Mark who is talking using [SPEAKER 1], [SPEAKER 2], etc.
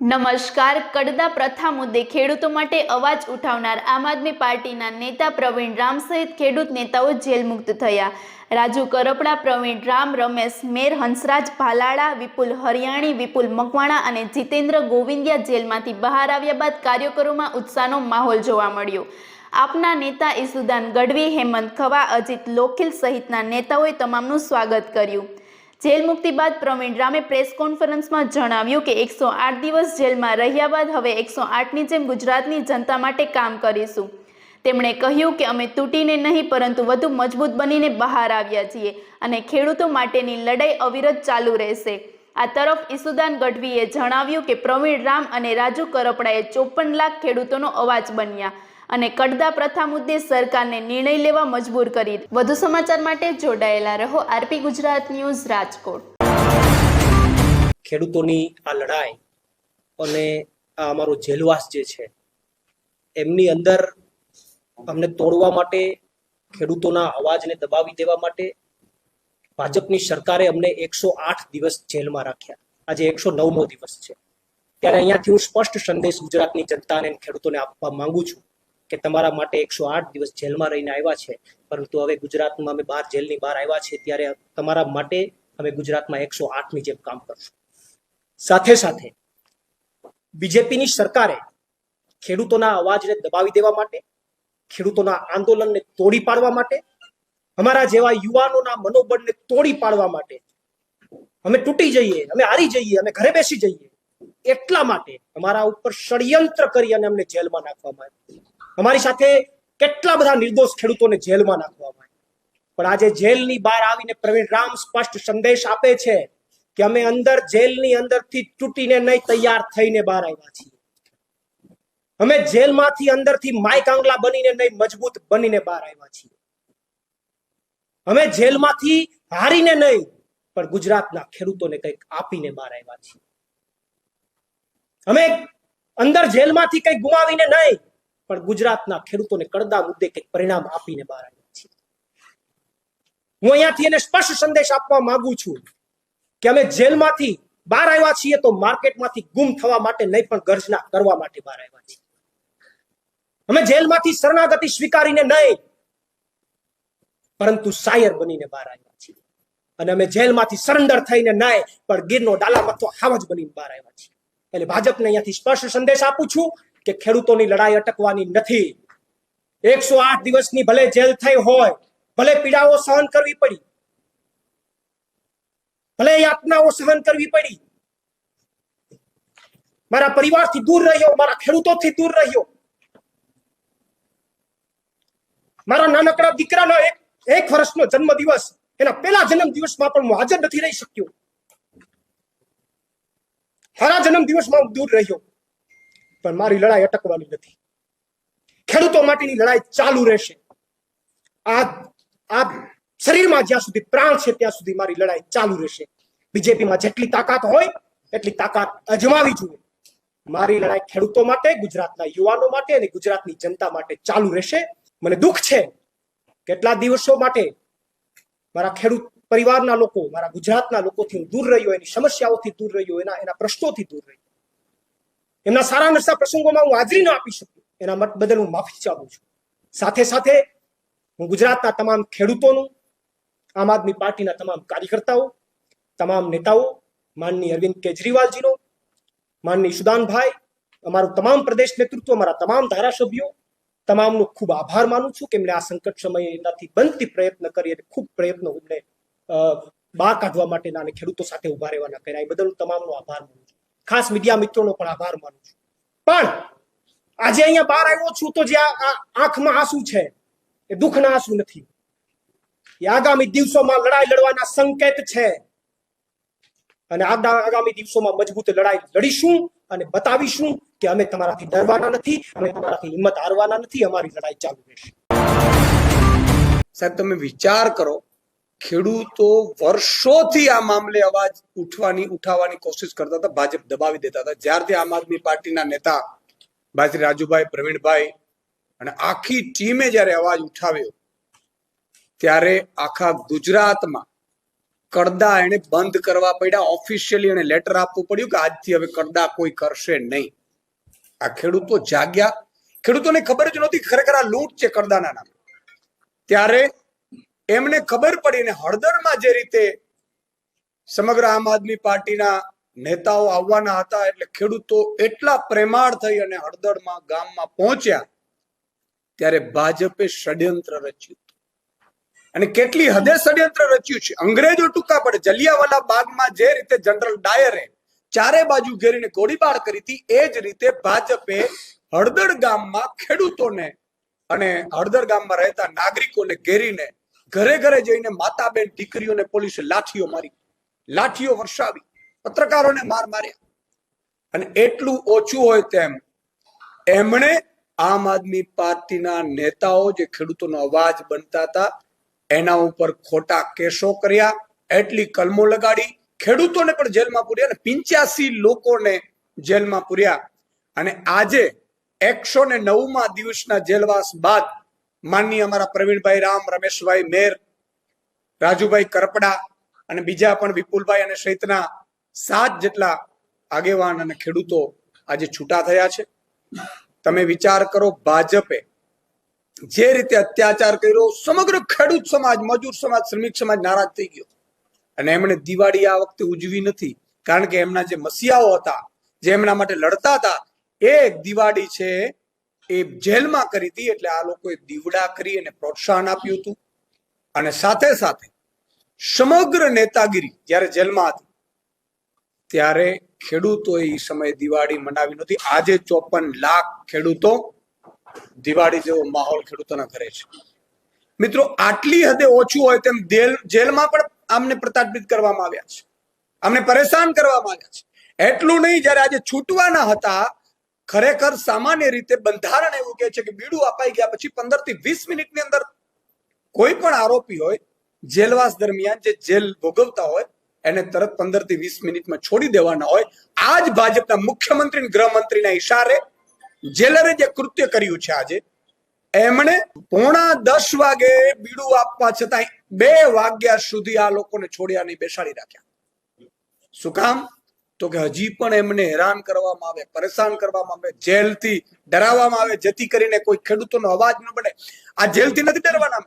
[SPEAKER 1] નમસ્કાર. કડદા પ્રથા મુદ્દે ખેડૂતો માટે અવાજ ઉઠાવનાર આમ આદમી પાર્ટીના નેતા પ્રવીણ રામ સહિત ખેડૂત નેતાઓ જેલ મુક્ત થયા. રાજુ કરપડા, પ્રવીણ રામ, રમેશ મેર, હંસરાજ ભાલાળા, વિપુલ હરિયાણી, વિપુલ મકવાણા અને જીતેન્દ્ર ગોવિંદિયા જેલમાંથી બહાર આવ્યા બાદ કાર્યકરોમાં ઉત્સાહનો માહોલ જોવા મળ્યો. આપના નેતા ઈસુદાન ગઢવી, હેમંત ખવા, અજીત લોખીલ સહિતના નેતાઓએ તમામનું સ્વાગત કર્યું. જેલ મુક્તિ બાદ પ્રવીણ રામે પ્રેસ કોન્ફરન્સમાં જણાવ્યું કે 108 દિવસ જેલમાં રહ્યા બાદ હવે 108ની જેમ ગુજરાતની જનતા માટે કામ કરીશું. તેમણે કહ્યું કે અમે તૂટીને નહીં પરંતુ વધુ મજબૂત બનીને બહાર આવ્યા છીએ અને ખેડૂતો માટેની લડાઈ અવિરત ચાલુ રહેશે. આ તરફ ઈસુદાન ગઢવીએ જણાવ્યું કે પ્રવીણ રામ અને રાજુ કરપડાએ 54 લાખ ખેડૂતોનો અવાજ બન્યા અને કડદા પ્રથા મુદ્દે સરકારને નિર્ણય લેવા મજબૂર કરી. વધુ સમાચાર માટે જોડાયેલા રહો આરપી ગુજરાત ન્યૂઝ, રાજકોટ.
[SPEAKER 2] ખેડૂતોની આ લડાઈ અને આ અમારો જેલવાસ જે છે એમની અંદર અમને તોડવા માટે, ખેડૂતોના અવાજને દબાવી દેવા માટે ભાજપની સરકારે અમને 108 દિવસ જેલમાં રાખ્યા. આજે 109મો દિવસ છે. ત્યારે અહીંયાથી હું સ્પષ્ટ સંદેશ ગુજરાતની જનતાને ખેડૂતોને આપવા માંગુ છું કે તમારા માટે 108 દિવસ જેલમાં રહીને આવ્યા છે, પરંતુ હવે ગુજરાતમાં અમે જેલની બહાર આવ્યા છે ત્યારે તમારા માટે અમે ગુજરાતમાં 108ની જેમ કામ કરશું. સાથે સાથે બીજેપીની સરકારે ખેડૂતોના અવાજને દબાવી દેવા માટે, ખેડૂતોના આંદોલનને તોડી પાડવા માટે, અમારા જેવા યુવાનોના મનોબળને તોડી પાડવા માટે, અમે તૂટી જઈએ, અમે હારી જઈએ, અમે ઘરે બેસી જઈએ, એટલા માટે અમારા ઉપર ષડયંત્ર કરી અને અમને જેલમાં નાખવામાં આવ્યા. અમારી સાથે કેટલા બધા નિર્દોષ ખેડૂતોને જેલમાં નાખવામાં આવ્યા. પણ આજે જેલની બહાર આવીને પ્રવીણ રામ સ્પષ્ટ સંદેશ આપે છે કે અમે જેલની અંદરથી તૂટીને નહીં, તૈયાર થઈને બહાર આવ્યા છીએ. અમે જેલમાંથી અંદરથી માઇક આંગલા બનીને નહીં, મજબૂત બનીને બહાર આવ્યા છીએ. અમે જેલમાંથી હારીને નહીં પણ ગુજરાતના ખેડૂતોને કંઈક આપીને બહાર આવ્યા છીએ. અમે જેલમાંથી કંઈક ગુમાવીને નહીં પણ ગુજરાતના ખેડૂતોને કડદા મુદ્દે કંઈક પરિણામ આપીને બહાર આવ્યા છીએ. હું અહીંયાથી એને સ્પષ્ટ સંદેશ આપવા માંગુ છું કે અમે જેલમાંથી બહાર આવ્યા છીએ તો માર્કેટમાંથી ગુમ થવા માટે નહીં પણ ગર્જના કરવા માટે બહાર આવ્યા છીએ. અમે જેલમાંથી શરણાગતિ સ્વીકારીને નહીં પરંતુ શાયર બનીને બહાર આવ્યા છીએ. અને અમે જેલમાંથી સરેન્ડર થઈને નહીં પણ ગીરનો ડાલામથો હાવજ બનીને બહાર આવ્યા છીએ. એટલે ભાજપને અહીંયાથી સ્પષ્ટ સંદેશ આપું છું કે ખેડૂતોની લડાઈ અટકવાની નથી. 108 દિવસની ભલે જેલ થઈ હોય, ભલે પીડાઓ સહન કરવી પડી, ભલે યાતનાઓ સહન કરવી પડી, મારા પરિવારથી દૂર રહ્યો, મારા ખેડૂતોથી દૂર રહ્યો, મારા નાનકડા દીકરાનો 1 વર્ષનો જન્મદિવસ, એના પહેલા જન્મદિવસમાં પણ હું હાજર નથી રહી શક્યો. મારા જન્મદિવસમાં હું દૂર રહ્યો, પણ મારી લડાઈ અટકવાની નથી. ખેડૂતો માટેની લડાઈ ચાલુ રહેશે. આ શરીરમાં જ્યાં સુધી પ્રાણ છે ત્યાં સુધી મારી લડાઈ ચાલુ રહેશે. બીજેપીમાં જેટલી તાકાત હોય એટલી તાકાત અજમાવી જોઈએ. મારી લડાઈ ખેડૂતો માટે, ગુજરાતના યુવાનો માટે અને ગુજરાતની જનતા માટે ચાલુ રહેશે. મને દુઃખ છે કેટલા દિવસો માટે મારા ખેડૂત પરિવારના લોકો, મારા ગુજરાતના લોકોથી હું દૂર રહ્યો, એની સમસ્યાઓથી દૂર રહ્યો, એના પ્રશ્નોથી દૂર રહ્યો. એમના સારા નરસા પ્રસંગોમાં હું હાજરી ન આપી શક્યો, એના મત બદલ હું માફી ચાહું છું. સાથે સાથે હું ગુજરાતના તમામ ખેડૂતોનું, આમ આદમી પાર્ટીના તમામ કાર્યકર્તાઓ, તમામ નેતાઓ, માનનીય અરવિંદ કેજરીવાલજીનો, માનનીય ઈસુદાનભાઈ, અમારું તમામ પ્રદેશ નેતૃત્વ, અમારા તમામ ધારાસભ્યો, તમામનો ખૂબ આભાર માનું છું કે એમણે આ સંકટ સમયે એનાથી બનતી પ્રયત્ન કરી અને ખૂબ પ્રયત્નો એમણે બહાર કાઢવા માટેના અને ખેડૂતો સાથે ઉભા રહેવાના કર્યા. એ બદલ તમામનો આભાર માનું છું. ખાસ મીડિયા મિત્રોનો પણ આભાર માનું છું. પણ આજે અહીંયા બહાર આવ્યો છું તો જે આંખમાં આંસુ છે એ દુઃખના આંસુ નથી. એ આગામી દિવસોમાં લડાઈ લડવાના સંકેત છે અને આગામી દિવસોમાં મજબૂત લડાઈ લડીશું અને બતાવીશું કે અમે તમારાથી ડરવાના નથી, અમે તમારાથી હિંમત હારવાના નથી. અમારી લડાઈ ચાલુ રહેશે.
[SPEAKER 3] સાહેબ, તમે વિચાર કરો, ખેડૂતો વર્ષોથી આ મામલે અવાજ ઉઠાવવાની કોશિશ કરતા હતા, ભાજપ દબાવી દેતા હતા. જ્યારથી આમ આદમી પાર્ટીના નેતા ભાઈ રાજુભાઈ, પ્રવીણભાઈ અને આખી ટીમે જયારે અવાજ ઉઠાવ્યો ત્યારે આખા ગુજરાતમાં કડદા એને બંધ કરવા પડ્યા. ઓફિશિયલી એને લેટર આપવું પડ્યું કે આજથી હવે કડદા કોઈ કરશે નહીં. આ ખેડૂતો જાગ્યા. ખેડૂતોને ખબર જ નહોતી ખરેખર આ લૂંટ છે કડદાના નામે. ત્યારે એમને ખબર પડી ને હળદરમાં જે રીતે સમગ્ર આમ આદમી પાર્ટીના નેતાઓ આવવાના હતા એટલે ખેડૂતો એટલા પ્રેમાળ થઈ અને હળદરમાં ગામમાં પહોંચ્યા ત્યારે ભાજપે ષડયંત્ર રચ્યું અને કેટલી હદે ષડયંત્ર રચ્યું છે. અંગ્રેજો ટૂંકા પડે. જલિયાવાલા બાગમાં જે રીતે જનરલ ડાયરે ચારે બાજુ ઘેરીને ગોળીબાર કરી હતી એ જ રીતે ભાજપે હળદર ગામમાં ખેડૂતોને અને હળદર ગામમાં રહેતા નાગરિકોને ઘેરીને ઘરે ઘરે જઈને માતા બેન દીકરીઓને પોલીસે લાઠીઓ મારી, લાઠીઓ વરસાવી, પત્રકારોને માર માર્યા. અને એટલું ઓછું હોય તેમ એમણે આમ આદમી પાર્ટીના નેતાઓ જે ખેડૂતોનો અવાજ બનતા હતા એના ઉપર ખોટા કેસો કર્યા, એટલી કલમો લગાડી, ખેડૂતોને પણ જેલમાં પૂર્યા અને 85 લોકોને જેલમાં પૂર્યા. અને આજે 109મા દિવસના જેલવાસ બાદ માનનીય અમારા પ્રવીણભાઈ રામ, રમેશભાઈ મેર, રાજુભાઈ કરપડા અને બીજા પણ વિપુલભાઈ અને સહિતના 7 જેટલા આગેવાન અને ખેડૂતો આજે છૂટા થયા છે. તમે વિચાર કરો, ભાજપે જે રીતે અત્યાચાર કર્યો, સમગ્ર ખેડૂત સમાજ, મજૂર સમાજ, શ્રમિક સમાજ નારાજ થઈ ગયો અને એમણે દિવાળી આ વખતે ઉજવી નથી. કારણ કે એમના જે મસીહાઓ હતા, જે એમના માટે લડતા હતા, એ દિવાળી છે એ જેલમાં કરી હતી. એટલે આ લોકોએ દીવડા કરી અને પ્રોત્સાહન આપ્યું હતું. અને સાથે સાથે સમગ્ર નેતાગીરી જ્યારે જેલમાં હતી ત્યારે ખેડૂતોએ એ સમયે દિવાળી મનાવી નહોતી. આજે 54 લાખ ખેડૂતો દિવાળી જેવો માહોલ ખેડૂતોના ઘરે છે. મિત્રો, આટલી હદે ઓછું હોય તેમ જેલમાં પણ આમને પ્રતાડિત કરવામાં આવ્યા છે, આમને પરેશાન કરવામાં આવ્યા છે. એટલું નહીં, જયારે આજે છૂટવાના હતા, ખરેખર સામાન્ય રીતે બંધારણ એવું કહે છે કે બીડું અપાઈ ગયા પછી 15 થી 20 મિનિટની અંદર કોઈ પણ આરોપી હોય જેલવાસ દરમિયાન જે જેલ ભોગવતા હોય એને તરત 15 થી 20 મિનિટમાં છોડી દેવાના હોય. આ જ ભાજપના મુખ્યમંત્રી અને ગૃહમંત્રીના ઈશારે જેલરે જે કૃત્ય કર્યું છે આજે, એમણે 9:45 વાગે બીડું આપવા છતાં 2 વાગ્યા સુધી આ લોકોને છોડ્યા નહીં, બેસાડી રાખ્યા. શું કામ? તો કે હજી પણ એમને હેરાન કરવામાં આવે, પરેશાન કરવામાં આવે, જેલથી ડરાવવામાં આવે, જેથી કરીને કોઈ ખેડૂતોનો અવાજ ન બને. આ જેલથી નથી ડરવાના.